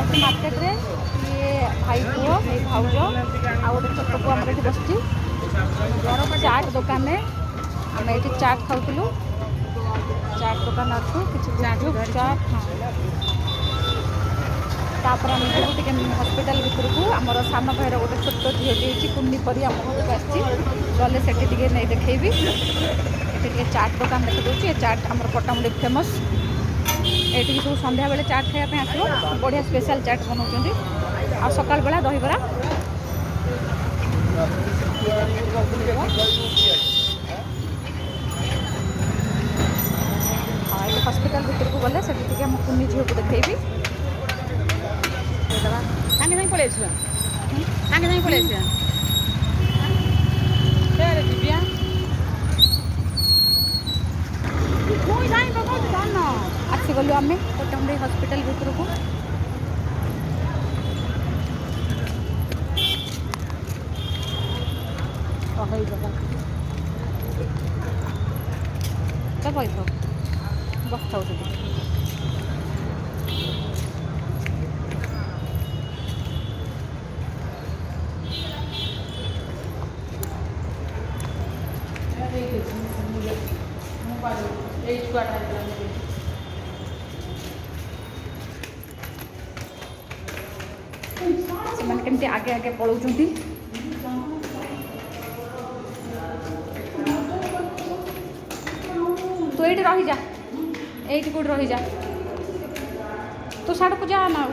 अच्छी मार्केट रे ये भाई पुओ ये भाउज आ गोटे छोट पुओ आम ये बस चाट दुकान में आम ये चाट खाऊलु चाट दुकान अच्छु कि चाट हाँ तापर आम टे हस्पिटाल भितर को आमर सान भाईर गोटे छोट झील कुन्नी परी आम घर को गले से नहीं देखी ये चाट दुकान देखी दूसरी ये चाट आम पट्टामुंडी फेमस ये सब संध्या बेले चाट खायापे आसो बढ़िया स्पेशल चाट बनाऊँ आ सकाल बेला दहीबरा हस्पिटाल भितर को गले से कुन्नी झील को देखी सागे सागे पलि सागे सागे पलि दिव्या आसी गलु आम पट्टामुंडी हस्पिटाल भितर को बस था केमती आगे आगे पलाऊँ तू ये रही जा ये कौट रही जा तू साड़ को जा ना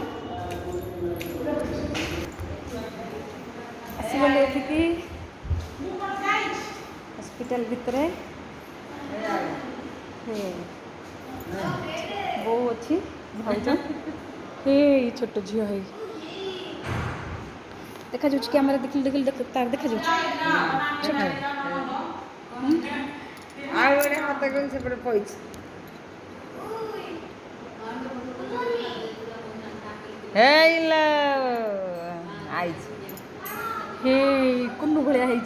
आसगले एठिकी हस्पिटाल भितर बो अच्छी भाज हे छोट झील है देखा जाऊँ कैमेरा देखिल देखिल तार देखा जाऊँ कुन्नू भाया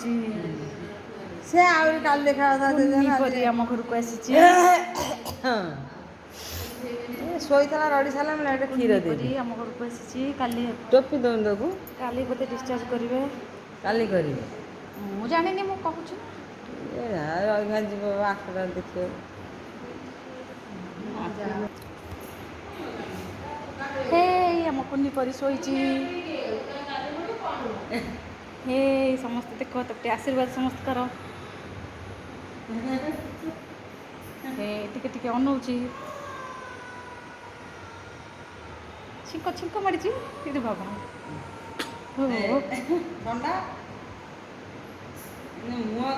से काल देखा आम घर को आसी शोला रड़ी सारा क्षीर दे आम घर को आसी टोपी दौन देबू काली बोते डिस्चार्ज करेंगे काली करेंगे मुझे जानी मु कहूँ जीव आखड़ा देख हे आम कुन्नी परी शोची हे समस्त देख तपटे आशीर्वाद समस्त कर टिके टिके अनौची छिंक छिंक मारी बाबा ठंडा मुआ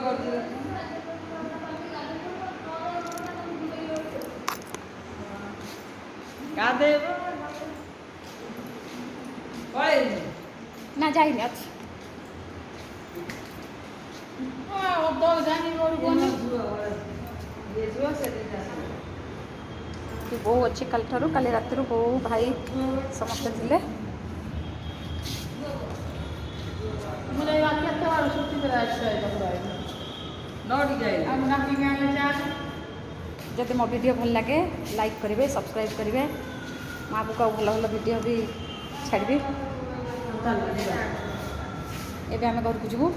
ना जाइए अच्छी बो अच्छी कल ठार काली रात बो भाई समस्ते थे जब मो वीडियो भल लगे लाइक करेंगे सब्सक्राइब करेंगे माँ को भल भल वीडियो भी छाड़बी एवं आम घर को जीवु